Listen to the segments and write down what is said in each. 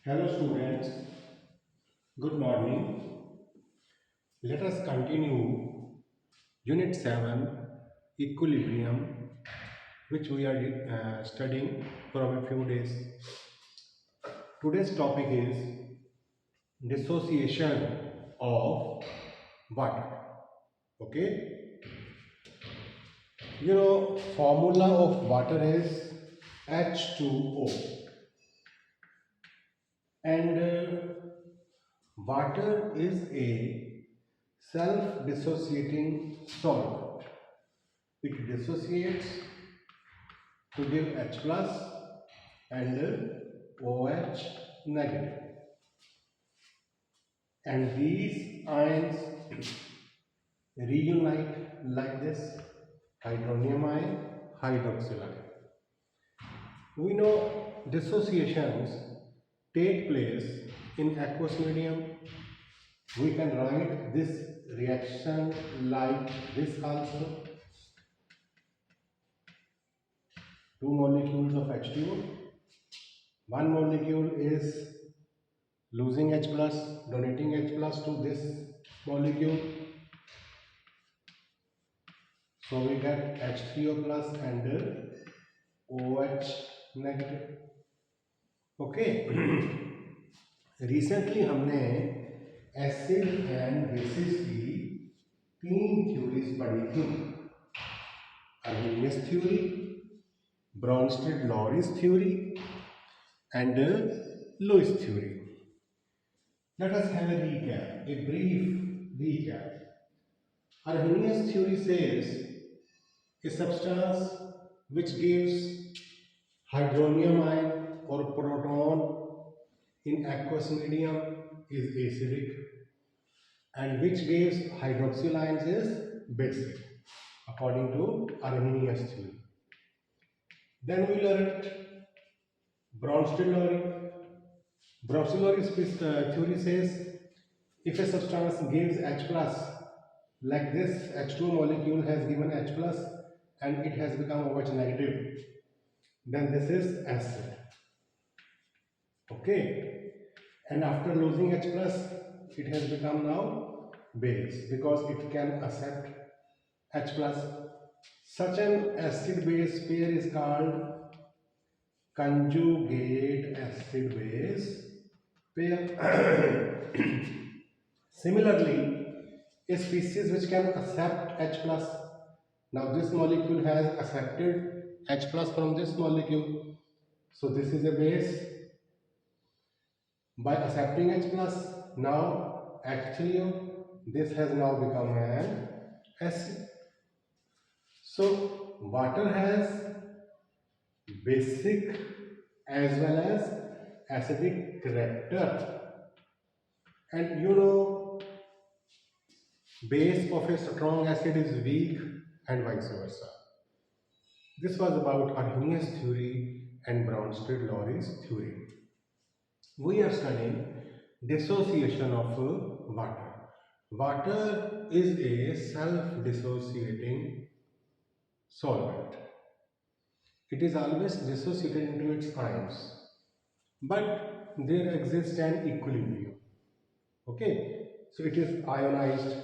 Hello students, good morning. Let us continue Unit 7 Equilibrium, which we are studying from a few days. Today's topic is dissociation of water. Okay, formula of water is H2O, and water is a self-dissociating solvent. It dissociates to give H plus and OH negative. And these ions reunite like this: hydronium ion, hydroxyl ion. We know dissociations take place in aqueous medium. We can write this reaction like this also: two molecules of H2O. One molecule is losing H plus, donating H plus to this molecule. So we get H3O plus and OH negative. Okay. Recently हमने acid and basis की तीन theories पढ़ी थी: Arrhenius theory, Bronsted Lowry theory and Lewis theory. Let us have a recap, a brief recap. Arrhenius theory says a substance which gives hydronium ion or proton in aqueous medium is acidic, and which gives hydroxyl ions is basic, according to Arrhenius theory. Then we learned Bronsted-Lowry. Bronsted-Lowry's theory says if a substance gives H plus, like this H2 molecule has given H plus and it has become OH negative, then this is acid. Okay, and after losing H plus, it has become now base because it can accept H plus. Such an acid base pair is called conjugate acid base pair. Similarly, a species which can accept H plus, now this molecule has accepted H plus from this molecule, so this is a base. By accepting H plus, now H3O, this has now become an acid. So water has basic as well as acidic character, and base of a strong acid is weak and vice versa. This was about Arrhenius theory and Bronsted-Lowry's theory. We are studying dissociation of water. Water is a self-dissociating solvent. It is always dissociated into its ions, but there exists an equilibrium. Okay, so it is ionized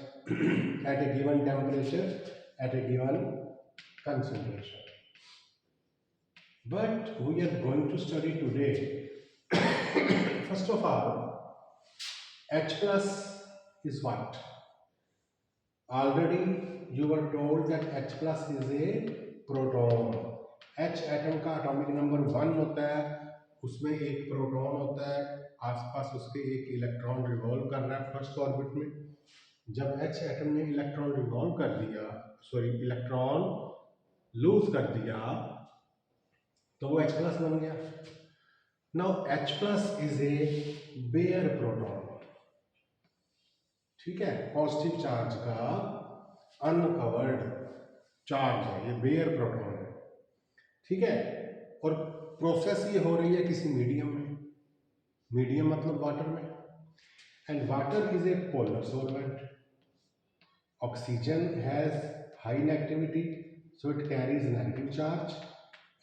at a given temperature, at a given concentration. But we are going to study today, first of all, H plus is what? Already you were told that H plus is a proton. H atom का atomic number 1 होता है, उसमें एक proton होता है, आसपास उसके एक इलेक्ट्रॉन रिवॉल्व कर रहा है फर्स्ट ऑर्बिट में. जब H एटम ने इलेक्ट्रॉन रिवॉल्व कर दिया, इलेक्ट्रॉन लूज कर दिया, तो वो H प्लस बन गया. Now H plus is a bare proton. ठीक है, पॉजिटिव चार्ज का अनकवर्ड चार्ज है, ये बेयर प्रोटॉन है. ठीक है, और प्रोसेस ये हो रही है किसी मीडियम में. मीडियम मतलब वाटर में. And water is a polar solvent. Oxygen has high negativity, so it carries negative charge.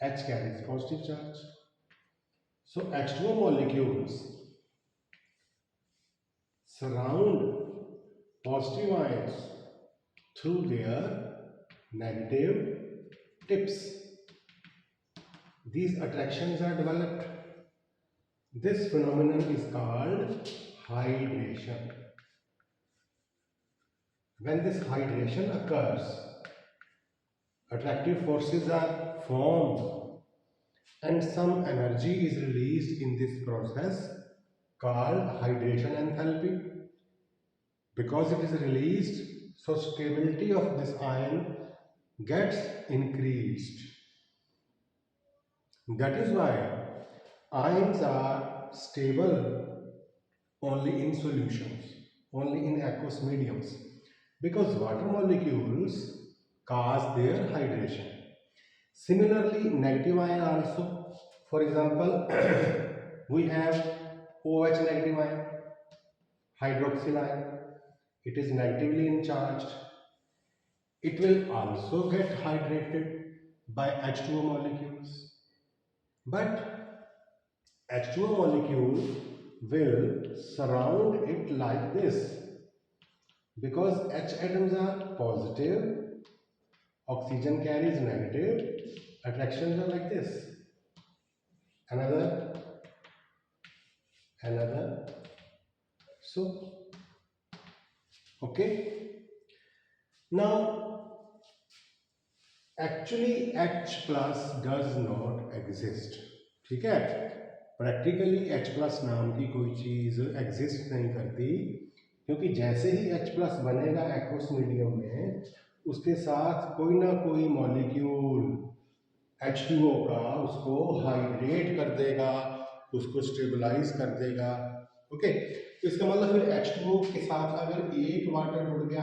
H carries positive charge. So H2O molecules surround positive ions through their negative tips. These attractions are developed. This phenomenon is called hydration. When this hydration occurs, attractive forces are formed and some energy is released in this process called hydration enthalpy. Because it is released, so stability of this ion gets increased. That is why ions are stable only in solutions, only in aqueous mediums, because water molecules cause their hydration. Similarly, negative ion also, for example, we have OH negative ion, hydroxyl ion. It is negatively charged. It will also get hydrated by H2O molecules. But H2O molecule will surround it like this because H atoms are positive, oxygen carries negative, attractions are like this. Another. So, okay. Now, actually H plus does not exist. ठीक है, practically H plus नाम की कोई चीज़ exist नहीं करती, क्योंकि जैसे ही H plus बनेगा एक्वस मीडियम में, उसके साथ कोई ना कोई मॉलिक्यूल H2O का उसको हाइड्रेट कर देगा, उसको स्टेबलाइज कर देगा. ओके, तो इसका मतलब फिर H2O के साथ अगर एक वाटर जुड़ गया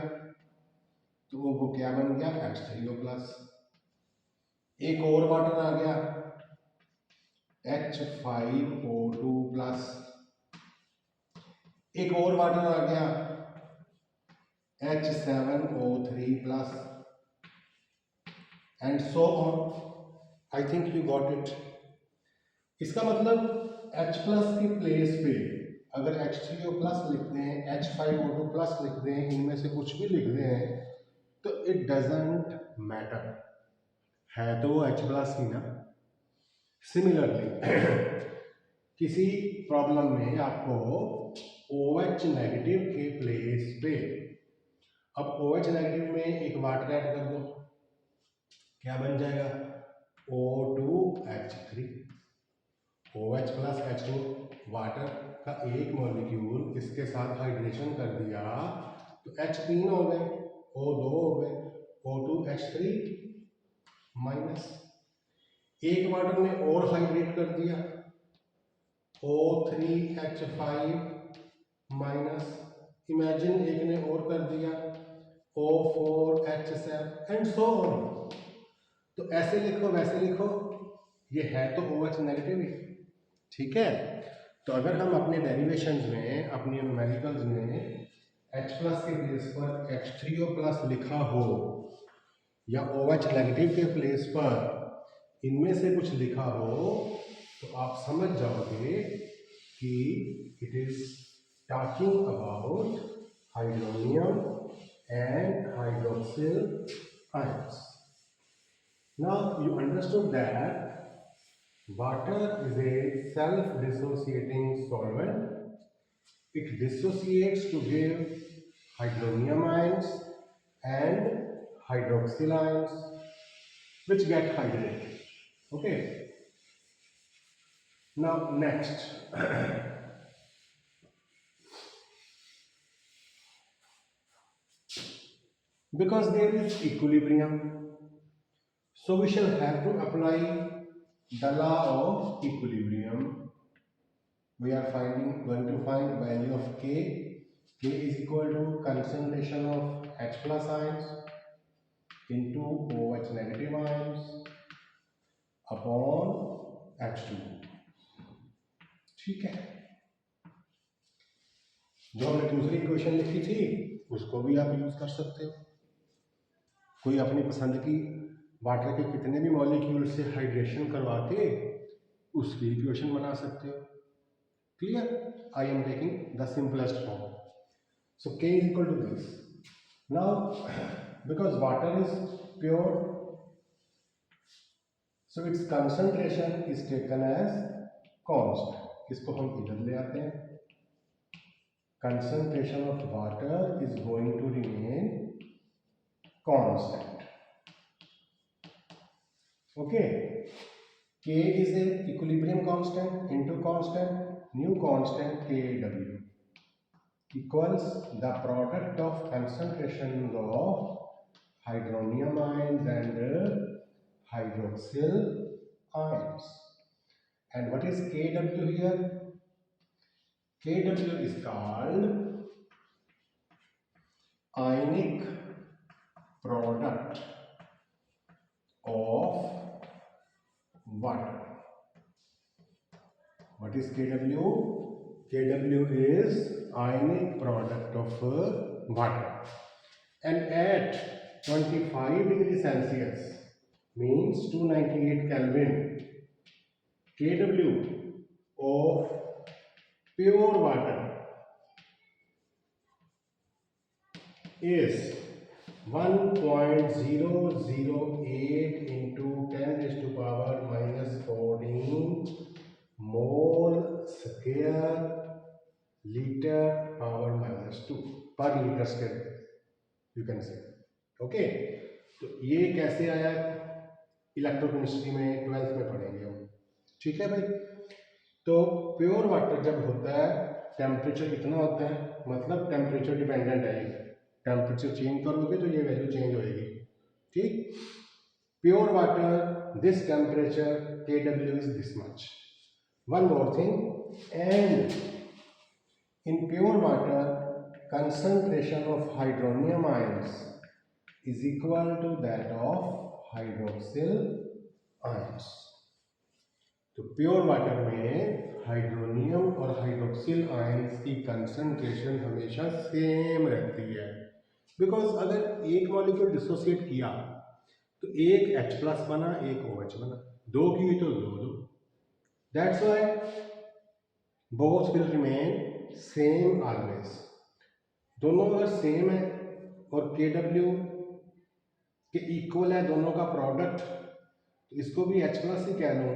तो वो क्या बन गया, H3O प्लस. एक और वाटर आ गया H5O2 प्लस. एक और वाटर आ गया H7O3 plus, and so on. I think you got it. इसका मतलब H प्लस की प्लेस पे अगर H3O प्लस लिख दें, H5O2 प्लस लिख दें, इनमें से कुछ भी लिख दें, तो इट डजेंट मैटर, है तो वो H प्लस ही ना. सिमिलरली किसी प्रॉब्लम में आपको OH नेगेटिव के प्लेस पे, अब OH नेगेटिव में एक वाटर ऐड कर दो, क्या बन जाएगा, O2H3. OH plus H2, water का एक मॉलिक्यूल इसके साथ हाइड्रेशन कर दिया तो H3 हो गए, O2 हो गए, O2H3 माइनस. एक वाटर ने और हाइड्रेट कर दिया, O3H5 माइनस. इमेजिन एक ने और कर दिया, O4H7 एंड सो ऑन. तो ऐसे लिखो वैसे लिखो, ये है तो OH नेगेटिव ही. ठीक है, तो अगर हम अपने डेरिवेशंस में, अपनी न्यूमेरिकल्स में H प्लस के प्लेस पर H3O प्लस लिखा हो या OH नेगेटिव के प्लेस पर इनमें से कुछ लिखा हो, तो आप समझ जाओगे कि it is talking about hydronium and hydroxyl ions. Now you understood that water is a self-dissociating solvent. It dissociates to give hydronium ions and hydroxyl ions which get hydrated. Okay. Now next, because there is equilibrium, so we shall have to apply the law of equilibrium. We are going to find value of K. K is equal to concentration of H plus ions into OH negative ions upon H2. ठीक है, जो हमने दूसरी equation लिखी थी उसको भी आप यूज कर सकते हो. कोई अपनी पसंद की वाटर के कितने भी मॉलिक्यूल से हाइड्रेशन करवा के उसकी इक्वेशन बना सकते हो. Clear? I am taking the simplest form. So K is equal to this. Now because water is pure, so its concentration is taken as constant. इसको हम इधर ले आते हैं. Concentration of water is going to remain constant. Okay. K is a equilibrium constant into constant. New constant Kw equals the product of concentrations of hydronium ions and hydroxyl ions. And what is Kw here? Kw is called ionic product of water. What is Kw? Kw is ionic product of water. And at 25 degrees Celsius means 298 Kelvin, Kw of pure water is 1.008 into 10 raised to power minus 14 mole square liter power minus 2 per liter square, you can say. Okay, तो ये कैसे आया? Electrochemistry में 12th में पढ़ेंगे हम. ठीक है भाई. तो प्योर वाटर जब होता है टेम्परेचर कितना होता है, मतलब टेम्परेचर डिपेंडेंट है. टेम्परेचर चेंज करोगे तो ये वैल्यू चेंज होएगी. ठीक. Pure water, this temperature Kw is this much. One more thing, and in pure water concentration of hydronium ions is equal to that of hydroxyl ions. तो pure water में hydronium और hydroxyl ions की concentration हमेशा same रहती है. Because अगर एक molecule dissociate किया तो एक H प्लस बना, एक OH बना. दो की तो दो. That's why both will remain same always. दोनों अगर सेम है और Kw के इक्वल है दोनों का प्रोडक्ट, तो इसको भी H प्लस ही कह लूँ,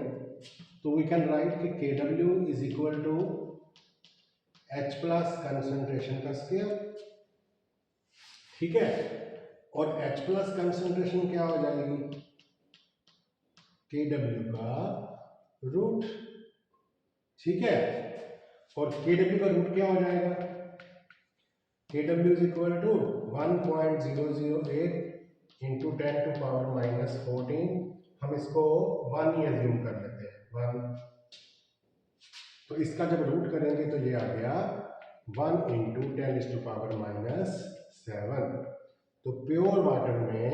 तो वी कैन राइट कि Kw is equal to H plus concentration का स्क्वायर. ठीक है. और H प्लस कंसंट्रेशन क्या हो जाएगी? Kw का रूट. ठीक है. और Kw का रूट क्या हो जाएगा? Kw is equal to 1.008 into 10 to power minus 14. हम इसको 1 ही एज्यूम कर लेते हैं. 1. तो इसका जब रूट करेंगे तो ये आ गया 1 इंटू 10 टू पावर माइनस 7. तो प्योर वाटर में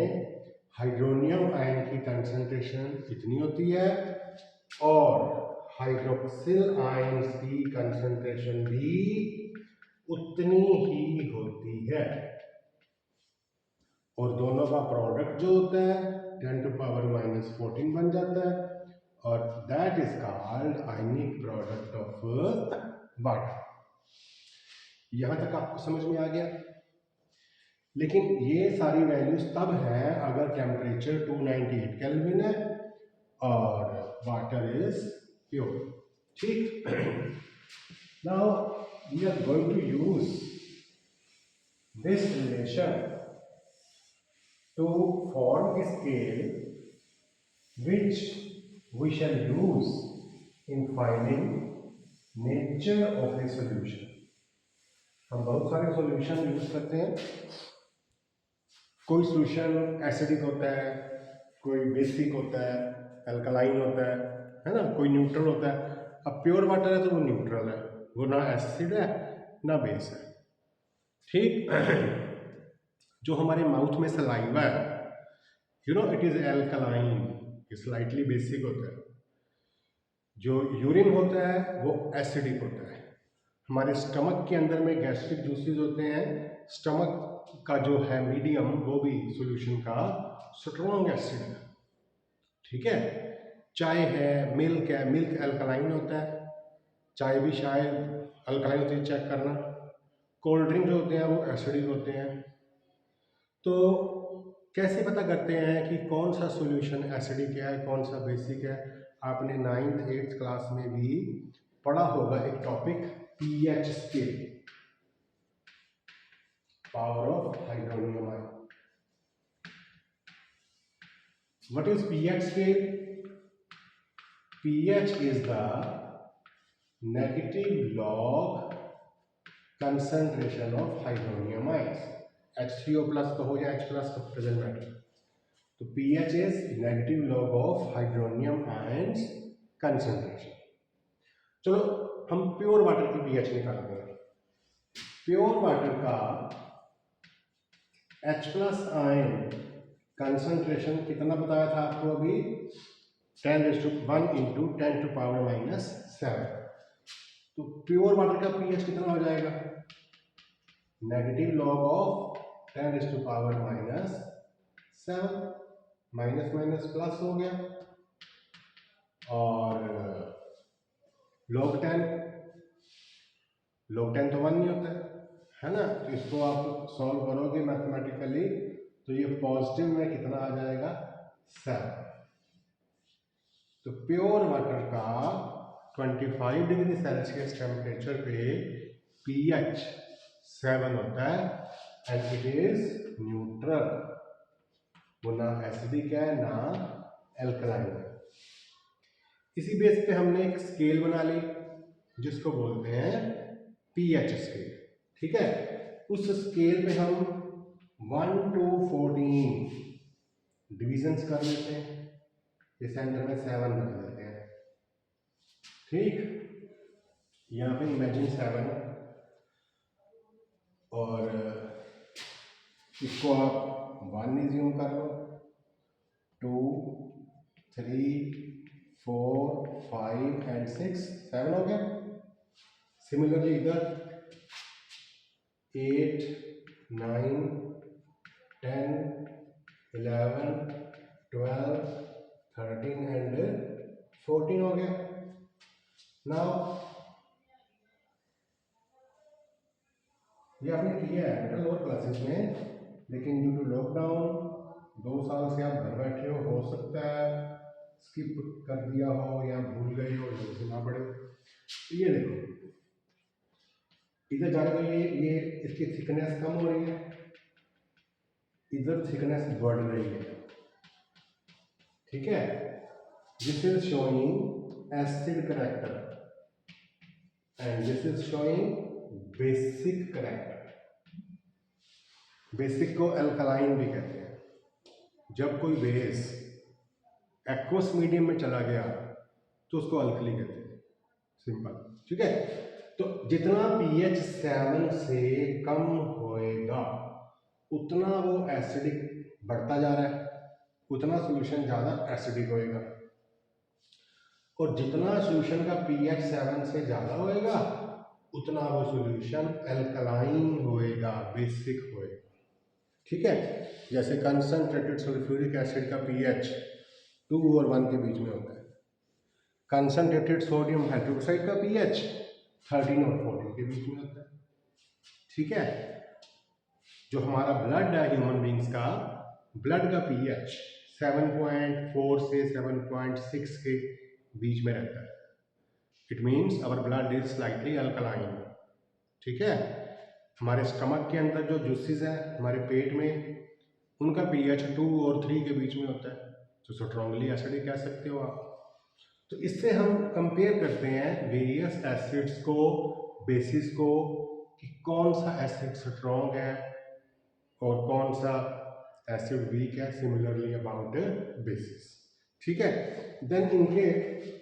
हाइड्रोनियम आयन की कंसंट्रेशन कितनी होती है और हाइड्रोक्सिल आयंस की कंसंट्रेशन भी उतनी ही होती है. और दोनों का प्रोडक्ट जो होता है 10 टू पावर माइनस 14 बन जाता है, और that is called ionic product of water. यहां तक आपको समझ में आ गया. लेकिन ये सारी वैल्यूज तब हैं अगर टेम्परेचर 298 केल्विन है और वाटर इज प्योर. ठीक. Now we are going to use this relation to form a scale which we shall use in finding nature of a solution. हम बहुत सारे सॉल्यूशन यूज करते हैं. कोई सॉल्यूशन एसिडिक होता है, कोई बेसिक होता है, अल्कलाइन होता है ना, कोई न्यूट्रल होता है. अब प्योर वाटर है तो वो न्यूट्रल है, वो ना एसिड है ना बेस है. ठीक. जो हमारे माउथ में सलाइवा है, you know, it is alkaline, slightly basic होता है. जो यूरिन होता है वो एसिडिक होता है. हमारे स्टमक के अंदर में गैस्ट्रिक जूसेस होते हैं, स्टमक का जो है मीडियम वो भी सॉल्यूशन का स्ट्रॉन्ग एसिड है. ठीक है. चाय है, मिल्क है, मिल्क अल्कलाइन होता है, चाय भी शायद अल्कलाइन होती है, चेक करना. कोल्ड ड्रिंक जो होते हैं वो एसिडिक होते हैं। तो कैसे पता करते हैं कि कौन सा सॉल्यूशन एसिडिक है, कौन सा बेसिक है? आपने 9th 8th क्लास में भी पढ़ा होगा एक topic, pH scale, power of hydronium ion. What is pH scale? pH is the negative log concentration of hydronium ions. H3O plus कहो या H plus का doesn't matter. तो pH is negative log of hydronium ions concentration. चलो हम pure water की pH निकालते हैं। Pure water का H plus आयन कंसंट्रेशन कितना बताया था आपको अभी? 10⁻1 इंटू 10⁻⁻7। तो प्योर वाटर का पीएच कितना हो जाएगा? Negative log of 10⁻⁻7, minus minus plus हो गया, और log 10 तो 1 नहीं होता है ना? तो इसको आप सॉल्व करोगे मैथमेटिकली तो ये पॉजिटिव में कितना आ जाएगा? 7। तो प्योर वाटर का 25 डिग्री सेल्सियस टेम्परेचर पे pH 7 होता है एंड इट इज न्यूट्रल। वो ना एसिडिक है ना एल्कलाइन है। इसी बेस पे हमने एक स्केल बना ली जिसको बोलते हैं pH स्केल। ठीक है, उस स्केल पे हम 1 to 14 डिविजन्स कर लेते हैं। ये सेंटर में 7 रख देते हैं। ठीक, यहाँ पे इमेजिन 7 है और इसको आप 1 इज्यूम कर लो, 2 3 4 5 एंड 6 7 हो गया। सिमिलरली इधर 8 9 10 11 12 13 एंड 14 हो गया। नाउ ये आपने किया है बेटा लोअर क्लासेस में, लेकिन ड्यू टू लॉकडाउन 2 साल से आप घर बैठे हो सकता है स्किप कर दिया हो या भूल गए हो या सुना पड़े। तो ये देखो इधर जाने तो ये इसकी थिकनेस कम हो रही है, इधर थिकनेस बढ़ रही है। ठीक है, this is showing acid character and this is showing basic character. Basic को अल्कलाइन भी कहते हैं। जब कोई बेस एक्वस मीडियम में चला गया तो उसको अल्कली कहते हैं, सिंपल। ठीक है, तो जितना pH 7 से कम होएगा उतना वो एसिडिक बढ़ता जा रहा है, उतना सॉल्यूशन ज़्यादा एसिडिक होएगा, और जितना सॉल्यूशन का pH 7 से ज़्यादा होएगा उतना वो सॉल्यूशन अल्कलाइन होएगा, बेसिक होएगा। ठीक है, जैसे कंसंट्रेटेड सल्फ्यूरिक एसिड का pH 2 और 1 के बीच में होता है, कंसंट्रेटेड सोडियम हाइड्रोक्साइड का pH 13 और 14 के बीच में होता है। ठीक है, जो हमारा ब्लड है ह्यूमन बींग्स का, ब्लड का pH 7.4 से 7.6 के बीच में रहता है। It means our blood is slightly alkaline. ठीक है, हमारे स्टमक के अंदर जो जूसेस हैं हमारे पेट में, उनका pH 2 और 3 के बीच में होता है, तो स्ट्रांगली एसिडिक कह सकते हो आप। तो इससे हम कंपेयर करते हैं वेरियस एसिड्स को, बेसिस को, कि कौन सा एसिड स्ट्रॉन्ग है और कौन सा एसिड वीक है, सिमिलरली अबाउट बेसिस। ठीक है, देन इनके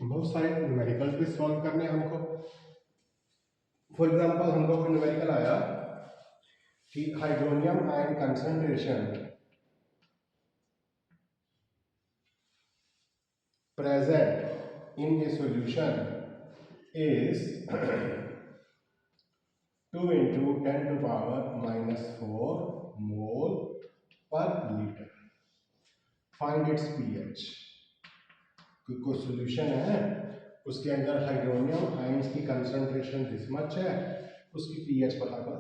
बहुत सारे न्यूमेरिकल्स भी सॉल्व करने हैं हमको। फॉर एग्जांपल हमको कोई न्यूमेरिकल आया कि hydronium ion concentration present in a solution is 2 into 10 to power minus 4 mole per liter. Find its pH. कोई सॉल्यूशन है उसके अंदर हाइड्रोनियम आयंस की कंसंट्रेशन दिस मच है, उसकी pH पता कर।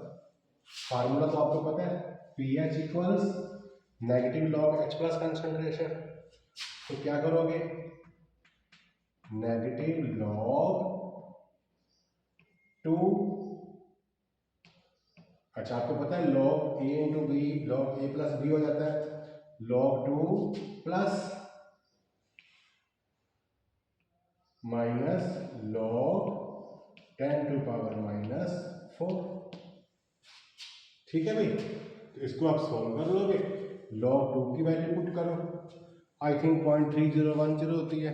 फार्मूला तो आपको पता है, P H equals negative log H plus concentration. तो क्या करोगे, नेगेटिव लॉग टू, अच्छा आपको पता है log A into B log A plus B हो जाता है, log two plus minus log 10 to power minus 4। ठीक है भाई, तो इसको आप सॉल्व कर लोगे, लॉग टू की वैल्यू पुट करो, आई थिंक 0.3010 होती है,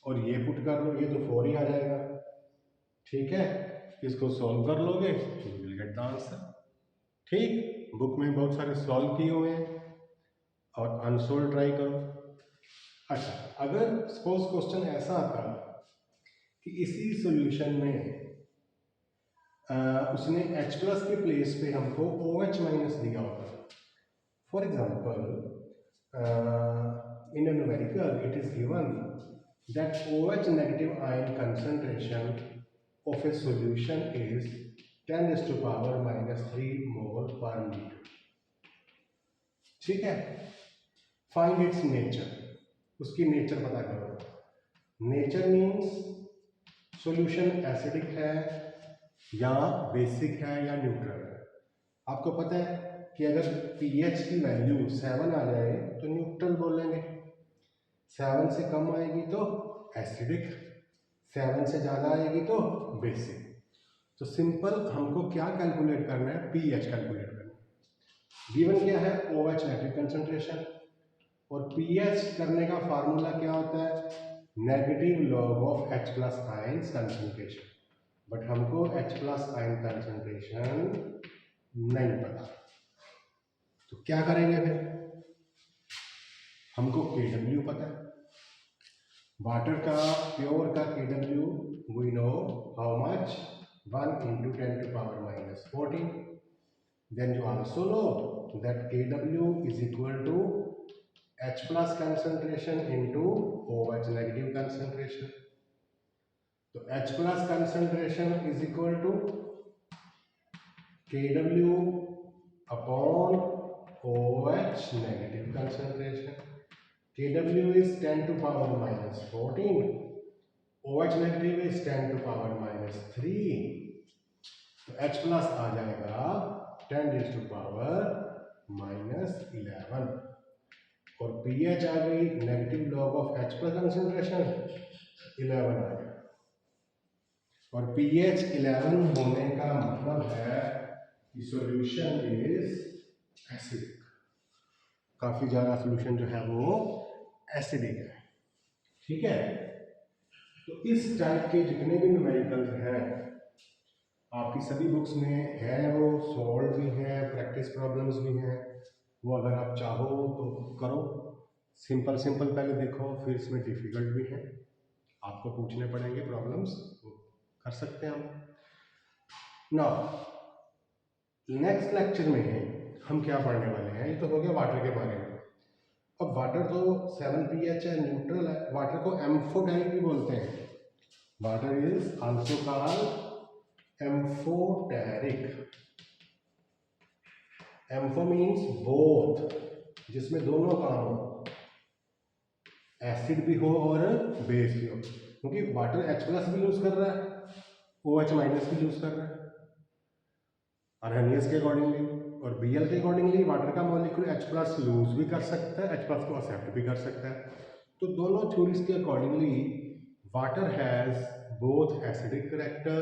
और ये पुट कर लो, ये तो 4 ही आ जाएगा। ठीक है, इसको सॉल्व कर लोगे तो you will get the answer. ठीक, बुक में बहुत सारे सॉल्व किए हुए हैं, और अनसोल्व ट्राई करो। अच्छा, अगर सपोज क्वेश्चन ऐसा आता कि इसी सॉल्यूशन में उसने H प्लस के प्लेस पे हमको OH माइनस दिया होता। For example in a numerical it is given that OH negative ion concentration of a solution is 10 raised to power minus 3 mole per liter। ठीक है, फाइंड इट्स नेचर, उसकी nature पता करो। Nature means solution acidic है या basic है या neutral है। आपको पता है कि अगर pH की वैल्यू 7 आ जाए तो न्यूट्रल बोलेंगे, 7 से कम आएगी तो एसिडिक, 7 से ज़्यादा आएगी तो बेसिक। तो सिंपल हमको क्या कैलकुलेट करना है, pH कैलकुलेट करना है। गिवन क्या है, OH नेगेटिव कंसंट्रेशन, और pH करने का फार्मूला क्या होता है, negative log of H plus ions concentration. But हमको H प्लस आयन कंसंट्रेशन नहीं पता, तो क्या करेंगे फिर, हमको Kw पता है, वाटर का प्योर का Kw we know how much, 1 into 10 to power minus 14। Then you also know that Kw is equal to H plus concentration into OH negative concentration. तो H plus concentration is equal to Kw upon OH negative concentration. Kw is 10 to power minus 14, OH negative is 10 to power minus 3, तो H plus आ जाएगा 10 raised to power minus 11, और pH आ गई negative log of H plus concentration 11 आ गया, और pH 11 होने का मतलब है कि सॉल्यूशन इज एसिडिक, काफी ज्यादा सॉल्यूशन जो है वो एसिडिक है। ठीक है, तो इस टाइप के जितने भी न्यूमेरिकल्स हैं आपकी सभी बुक्स में है, वो सॉल्व भी हैं, प्रैक्टिस प्रॉब्लम्स भी हैं, वो अगर आप चाहो तो करो। सिंपल सिंपल पहले देखो, फिर इसमें डिफिकल्ट भी हैं, आपको पूछने पड़ेंगे प्रॉब्लम्स, वो कर सकते हैं हम। नाउ नेक्स्ट लेक्चर में हम क्या पढ़ने वाले हैं, ये तो हो गया वाटर के बारे में। अब वाटर तो 7 pH है, न्यूट्रल है, वाटर को एम्फोटेरिक भी बोलते हैं, water is also called amphoteric. Ampho means both, जिसमें दोनों काम हो, एसिड भी हो और बेस भी हो, क्योंकि वाटर H प्लस भी यूज कर रहा है, OH माइनस भी यूज कर रहा है अर्हेनियस के अकॉर्डिंगली, और Bl के अकॉर्डिंगली वाटर का मॉलिक्यूल H प्लस लूज भी कर सकता है, H प्लस को एक्सेप्ट भी कर सकता है। तो दोनों थ्योरीज के accordingly water has both acidic character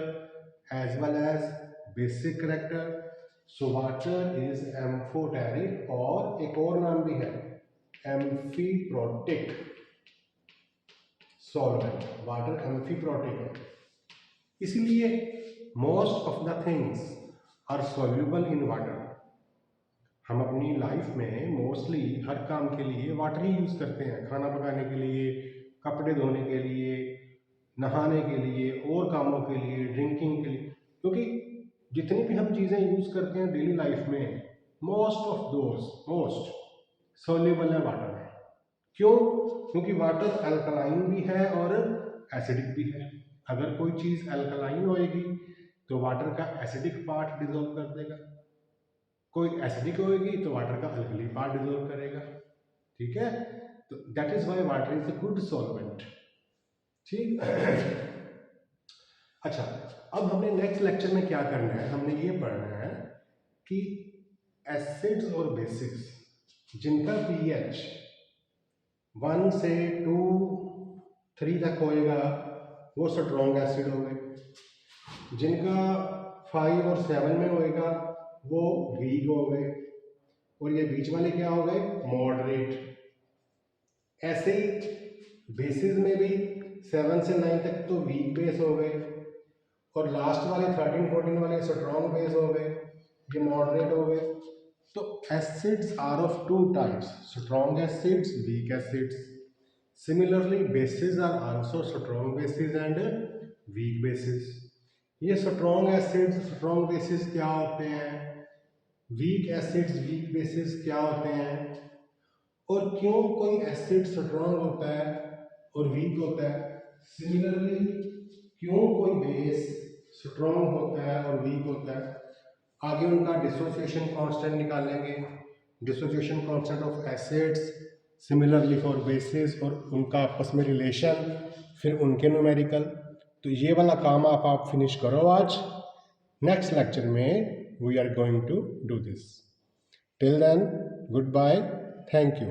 as well as basic character, so water is amphoteric, और एक और नाम भी है एम्फीप्रोटिक सॉल्वेंट, वाटर एम्फीप्रोटिक है। इसलिए most of the things are soluble in water. हम अपनी लाइफ में मोस्टली हर काम के लिए वाटर ही यूज़ करते हैं, खाना पकाने के लिए, कपड़े धोने के लिए, नहाने के लिए, और कामों के लिए, ड्रिंकिंग के लिए, क्योंकि जितनी भी हम चीज़ें यूज़ करते हैं डेली लाइफ में, मोस्ट सॉल्यूबल है वाटर में। क्यों? क्योंकि वाटर अल्कलाइन भी है और एसिडिक भी है। अगर कोई चीज़ अल्कलाइन होएगी तो वाटर का एसिडिक पार्ट डिजोल्व कर देगा, कोई एसिडिक होगी तो वाटर का अल्कली पार्ट डिजोल्व करेगा, ठीक है। तो that is why water is a good solvent, ठीक। अच्छा, अब हमने नेक्स्ट लेक्चर में क्या करना है, हमने ये पढ़ना है कि एसिड्स और बेसिस जिनका pH 1 से 2 3 तक होएगा वो स्ट्रॉन्ग एसिड हो गए, जिनका 5 और 7 में होएगा वो वीक हो गए, और ये बीच वाले क्या हो गए, मॉडरेट। ऐसे ही बेसिस में भी 7 से 9 तक तो वीक बेस हो गए, और लास्ट वाले 13 14 वाले स्ट्रॉन्ग बेस हो गए, ये मॉडरेट हो गए। तो acids are of two types, strong acids, weak acids. Similarly bases are also strong bases and weak bases. ये स्ट्रॉन्ग एसिड्स, स्ट्रॉन्ग बेसिस क्या होते हैं, वीक एसिड्स, वीक बेसिस क्या होते हैं, और क्यों कोई एसिड स्ट्रॉन्ग होता है और वीक होता है। सिमिलरली क्यों कोई बेस स्ट्रॉन्ग होता है और वीक होता है। आगे उनका डिसोसिएशन कांस्टेंट निकालेंगे, dissociation constant of acids, similarly for basis, और उनका आपस में रिलेशन, फिर उनके न्यूमेरिकल। तो ये वाला काम आप फिनिश करो आज। नेक्स्ट लेक्चर में we are going to do this. Till then, goodbye, thank you.